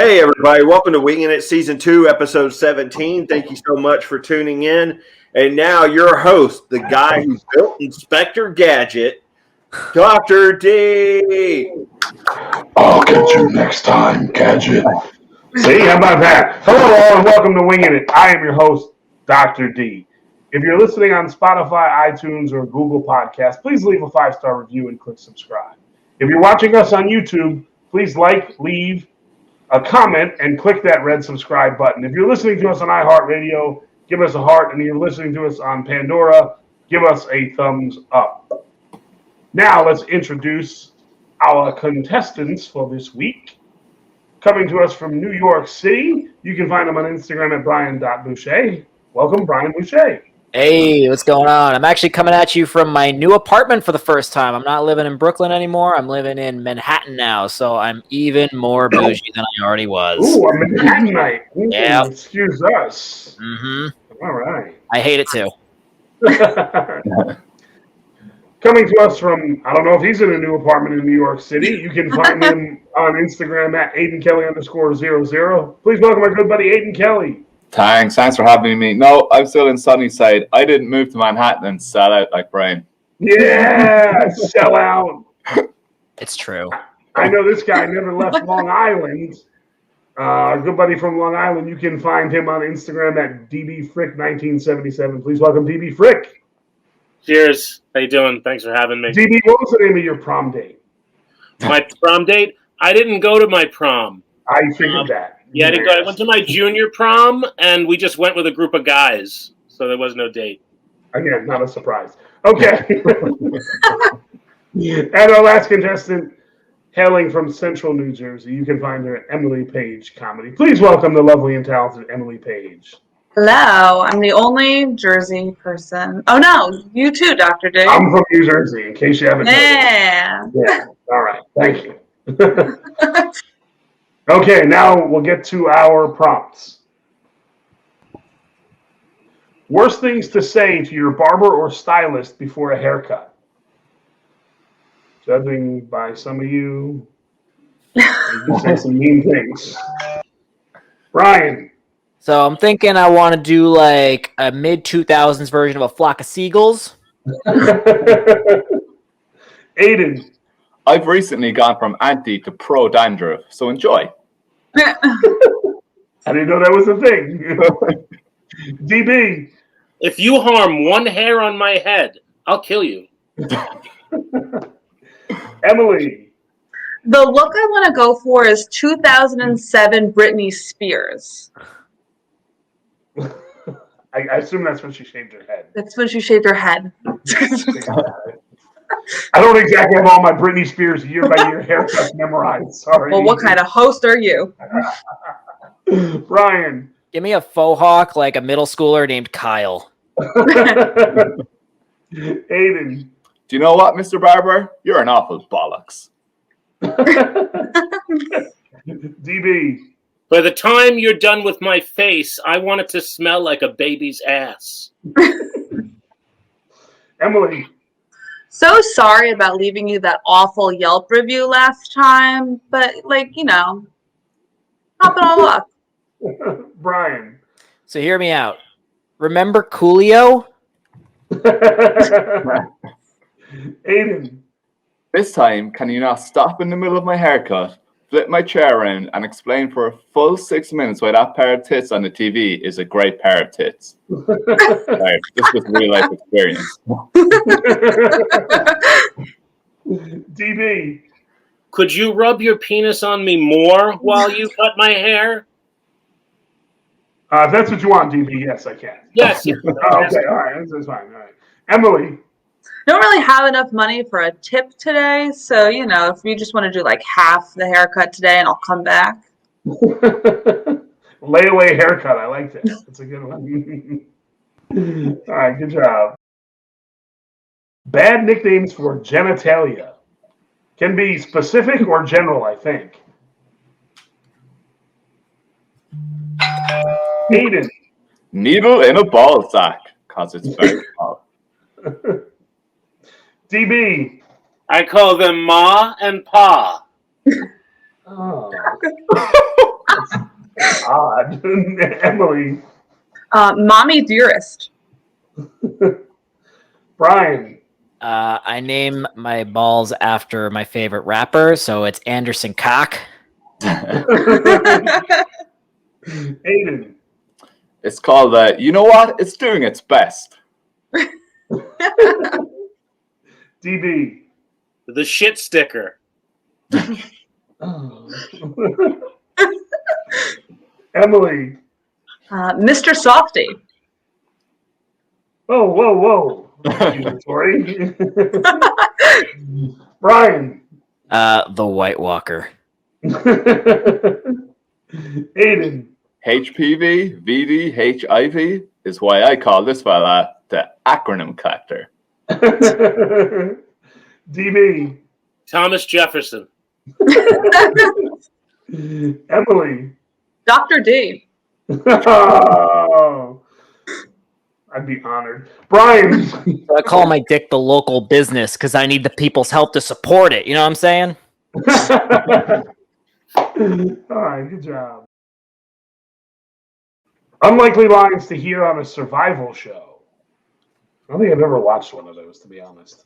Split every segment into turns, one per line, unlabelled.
Hey, everybody. Welcome to Wingin It Season 2, Episode 17. Thank you so much for tuning in. And now your host, the guy who built Inspector Gadget, Dr. D.
I'll get you next time, Gadget.
See, how about that? Hello, all, and welcome to Wingin It. I am your host, Dr. D. If you're listening on Spotify, iTunes, or Google Podcasts, please leave a 5-star review and click subscribe. If you're watching us on YouTube, please leave a comment, and click that red subscribe button. If you're listening to us on iHeartRadio, give us a heart, and if you're listening to us on Pandora, give us a thumbs up. Now, let's introduce our contestants for this week. Coming to us from New York City, you can find them on Instagram at brian.bueche. Welcome, Brian Bueche.
Hey, what's going on? I'm actually coming at you from my new apartment for the first time. I'm not living in Brooklyn anymore. I'm living in Manhattan now, so I'm even more bougie than I already was.
Ooh, a Manhattanite.
Yeah.
Excuse us.
Mm-hmm.
All right.
I hate it too.
Coming to us from, I don't know if he's in a new apartment in New York City. You can find him on Instagram at AidanKelly_00. Please welcome my good buddy Aidan Kelly.
Thanks for having me. No, I'm still in Sunnyside. I didn't move to Manhattan and sell out like Brian.
Yeah, sell out.
It's true.
I know this guy never left Long Island. Our good buddy from Long Island, you can find him on Instagram at dbfrick1977. Please welcome DB Frick.
Cheers. How you doing? Thanks for having me.
DB, what was the name of your prom date?
My prom date? I didn't go to my prom.
I figured that.
Yeah, I went to my junior prom, and we just went with a group of guys, so there was no date.
Again, not a surprise. Okay. And our last contestant, hailing from Central New Jersey, you can find her at Emily Paige Comedy. Please welcome the lovely and talented Emily Paige.
Hello, I'm the only Jersey person. Oh no, you too, Dr. D.
I'm from New Jersey, in case you haven't noticed.
Yeah.
Yeah. All right. Thank you. Okay, now we'll get to our prompts. Worst things to say to your barber or stylist before a haircut. Judging by some of you, you say some mean things. Brian.
So I'm thinking I want to do like a mid-2000s version of A Flock of Seagulls.
Aidan.
I've recently gone from anti to pro dandruff, so enjoy.
I didn't know that was a thing. DB.
If you harm one hair on my head, I'll kill you.
Emily.
The look I want to go for is 2007 Britney Spears.
I assume that's when she shaved her head.
That's when she shaved her head.
I don't exactly have all my Britney Spears year-by-year haircuts memorized. Sorry.
Well, what kind of host are you?
Brian.
Give me a faux hawk like a middle schooler named Kyle.
Aidan.
Do you know what, Mr. Barber? You're an awful bollocks.
DB.
By the time you're done with my face, I want it to smell like a baby's ass.
Emily.
So sorry about leaving you that awful Yelp review last time, but hop it all up.
Brian.
So hear me out. Remember Coolio?
Aidan.
This time, can you not stop in the middle of my haircut, flip my chair around, and explain for a full 6 minutes why that pair of tits on the TV is a great pair of tits? Right, this was a real life experience.
DB.
Could you rub your penis on me more while you cut my hair?
If that's what you want, DB, yes, I can.
Yes.
Okay, all right, that's fine. All right. Emily.
Don't really have enough money for a tip today, so if you just want to do like half the haircut today, and I'll come back.
Layaway haircut. I like that. That's a good one. All right, good job. Bad nicknames for genitalia. Can be specific or general, I think. Aidan.
Needle in a ball sack, because it's very small.
DB.
I call them Ma and Pa.
Oh. Odd. Emily.
Mommy Dearest.
Brian.
I name my balls after my favorite rapper, so it's Anderson Cock.
Aidan.
It's called, you know what? It's doing its best.
DB.
The shit sticker.
Emily.
Mr. Softy.
Whoa. Accusatory. Brian.
The White Walker.
Aidan.
HPV, VD, HIV is why I call this fella the acronym collector.
DB.
Thomas Jefferson.
Emily.
Dr. D.
Oh, I'd be honored. Brian.
So I call my dick the local business because I need the people's help to support it. You know what I'm saying?
All right, good job. Unlikely lines to hear on a survival show. I don't think I've ever watched one of those, to be honest.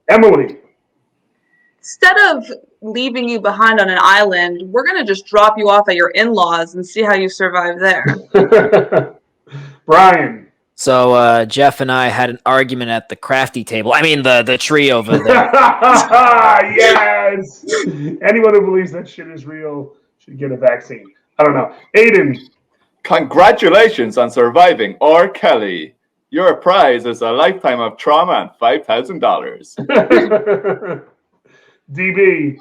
Emily.
Instead of leaving you behind on an island, we're going to just drop you off at your in-laws and see how you survive there.
Brian.
So Jeff and I had an argument at the crafty table. I mean, the tree over there.
Yes. Anyone who believes that shit is real should get a vaccine. I don't know. Aidan.
Congratulations on surviving R. Kelly. Your prize is a lifetime of trauma and $5,000.
DB.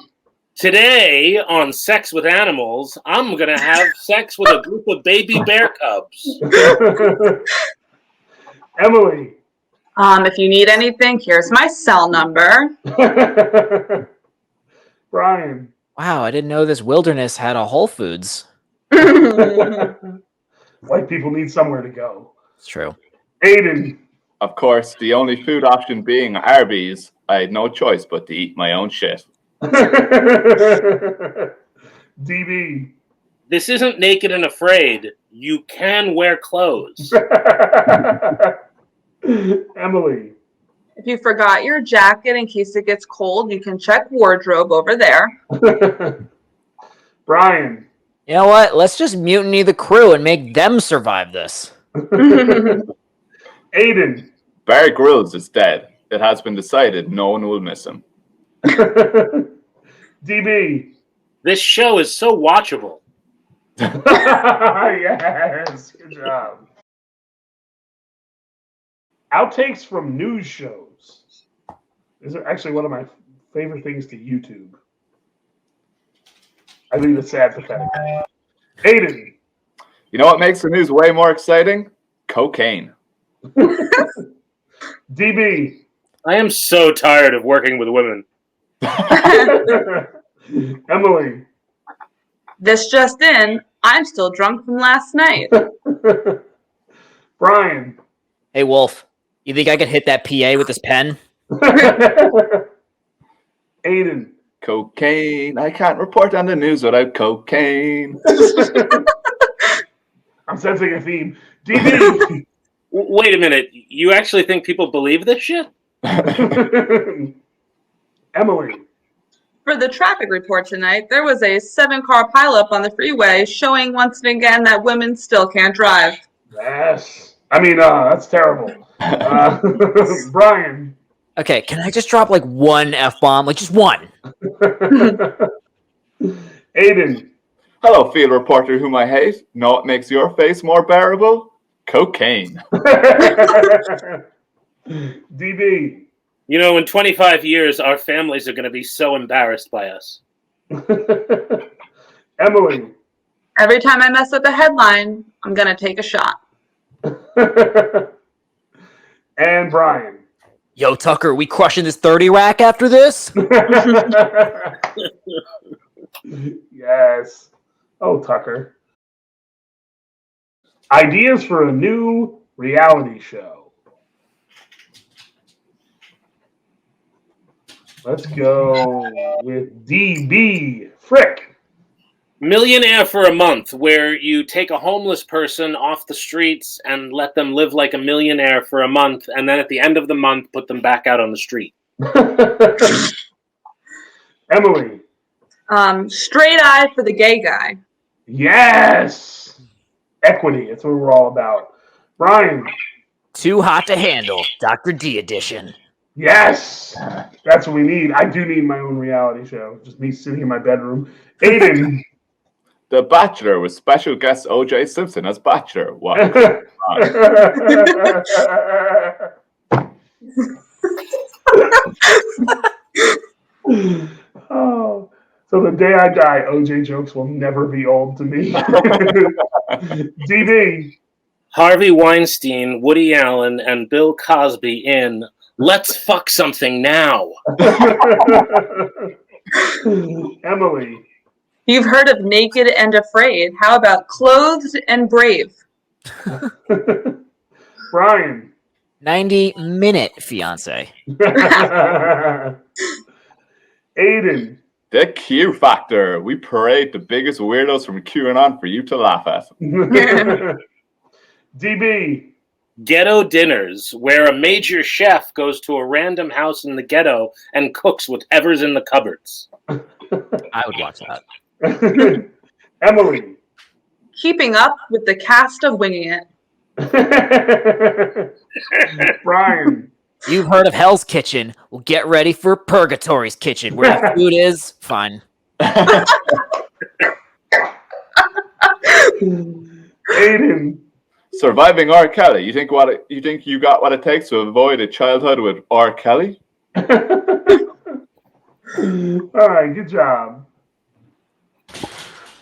Today on Sex with Animals, I'm going to have sex with a group of baby bear cubs.
Emily.
If you need anything, here's my cell number.
Brian.
Wow, I didn't know this wilderness had a Whole Foods.
White people need somewhere to go.
It's true.
Aidan.
Of course, the only food option being Arby's, I had no choice but to eat my own shit.
DB.
This isn't Naked and Afraid. You can wear clothes.
Emily.
If you forgot your jacket in case it gets cold, you can check wardrobe over there.
Brian.
You know what? Let's just mutiny the crew and make them survive this.
Aidan.
Bear Grylls is dead. It has been decided no one will miss him.
DB.
This show is so watchable.
Yes, good job. Outtakes from news shows. These are actually one of my favorite things to YouTube. I think it's sad, pathetic. Aidan.
You know what makes the news way more exciting? Cocaine.
DB.
I am so tired of working with women.
Emily.
This just in, I'm still drunk from last night.
Brian.
Hey, Wolf, you think I could hit that PA with this pen?
Aidan.
Cocaine. I can't report on the news without cocaine.
I'm sensing a theme. DB.
Wait a minute. You actually think people believe this shit?
Emily.
For the traffic report tonight, there was a 7-car pileup on the freeway showing once again that women still can't drive.
Yes. I mean, that's terrible. Brian.
Okay, can I just drop like one F-bomb? Like just one.
Aidan.
Hello, field reporter whom I hate. Know what makes your face more bearable? Cocaine.
DB.
You know, in 25 years, our families are going to be so embarrassed by us.
Emily.
Every time I mess with the headline, I'm going to take a shot.
And Brian.
Yo, Tucker, we crushing this 30 rack after this?
Yes. Oh, Tucker. Ideas for a new reality show. Let's go with DB Frick.
Millionaire for a month, where you take a homeless person off the streets and let them live like a millionaire for a month, and then at the end of the month, put them back out on the street.
Emily.
Straight eye for the gay guy.
Yes. Equity. That's what we're all about. Brian.
Too hot to handle. Dr. D edition.
Yes. That's what we need. I do need my own reality show. Just me sitting in my bedroom. Aidan.
The Bachelor with special guest O.J. Simpson as Bachelor. What?
Oh, so the day I die, OJ jokes will never be old to me. DB.
Harvey Weinstein, Woody Allen, and Bill Cosby in Let's Fuck Something Now.
Emily.
You've heard of Naked and Afraid. How about Clothed and Brave?
Brian.
90-minute fiance.
Aidan.
The Q Factor. We parade the biggest weirdos from QAnon for you to laugh at.
DB.
Ghetto dinners, where a major chef goes to a random house in the ghetto and cooks whatever's in the cupboards.
I would watch that.
Emily.
Keeping up with the cast of Winging It.
Brian.
You've heard of Hell's Kitchen. Well, get ready for Purgatory's Kitchen, where the food is fun.
Aidan.
Surviving R. Kelly. You think you got what it takes to avoid a childhood with R. Kelly?
All right, good job.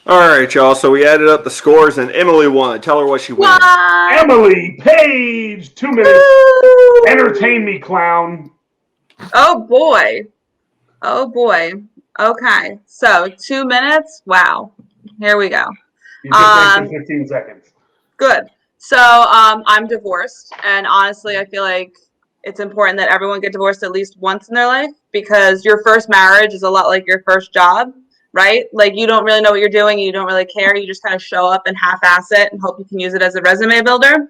All right, y'all. So we added up the scores, and Emily won. Tell her what she won.
What?
Emily Paige, 2 minutes.
Woo!
Entertain me, clown.
Oh boy. Oh boy. Okay. So 2 minutes. Wow. Here we go.
You can take 15 seconds.
Good. So I'm divorced, and honestly, I feel like it's important that everyone get divorced at least once in their life, because your first marriage is a lot like your first job, right? Like, you don't really know what you're doing, you don't really care, you just kind of show up and half-ass it and hope you can use it as a resume builder.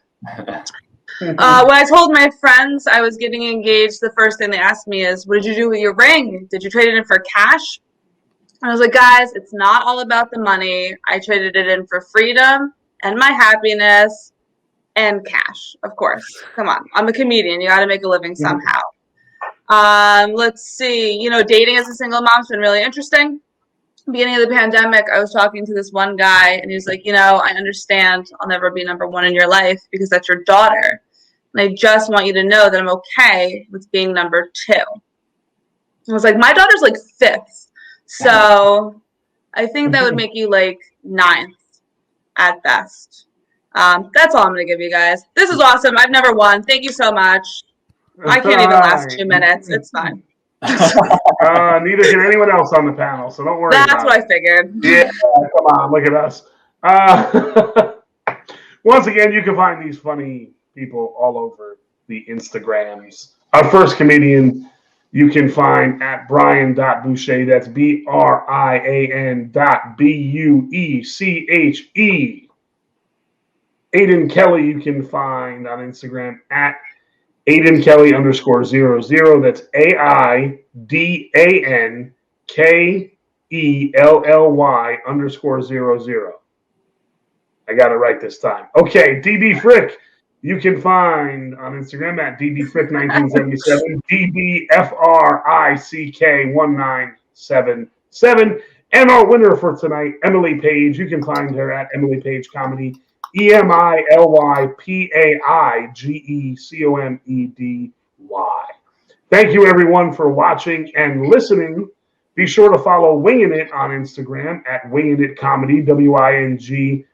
When I told my friends I was getting engaged, the first thing they asked me is, what did you do with your ring? Did you trade it in for cash? And I was like, guys, it's not all about the money. I traded it in for freedom and my happiness and cash, of course. Come on. I'm a comedian. You got to make a living somehow. Let's see. You know, dating as a single mom's been really interesting. Beginning of the pandemic, I was talking to this one guy, and he was like, you know, I understand I'll never be number one in your life because that's your daughter. And I just want you to know that I'm okay with being number two. I was like, my daughter's like fifth. So I think that would make you like ninth at best. That's all I'm going to give you guys. This is awesome. I've never won. Thank you so much. I can't even last 2 minutes. It's fine.
Neither can anyone else on the panel, so don't worry.
That's what I figured.
Yeah, come on, look at us. Once again, you can find these funny people all over the Instagrams. Our first comedian you can find at Brian.Bueche. That's BRIAN.BUECHE. Aidan Kelly you can find on Instagram at Aidan Kelly _00. That's AIDANKELLY _00. I got it right this time. Okay, DB Frick, you can find on Instagram at DBFrick1977, DBFRICK1977. And our winner for tonight, Emily Paige. You can find her at Emily Paige Comedy, EMILYPAIGECOMEDY. Thank you, everyone, for watching and listening. Be sure to follow Wingin It on Instagram at Wingin It Comedy, WINGINITCOMEDY.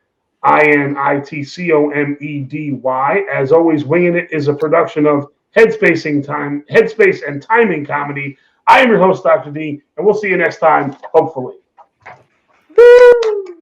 As always, Wingin It is a production of Headspace and Timing Comedy. I am your host, Dr. D, and we'll see you next time, hopefully. Woo!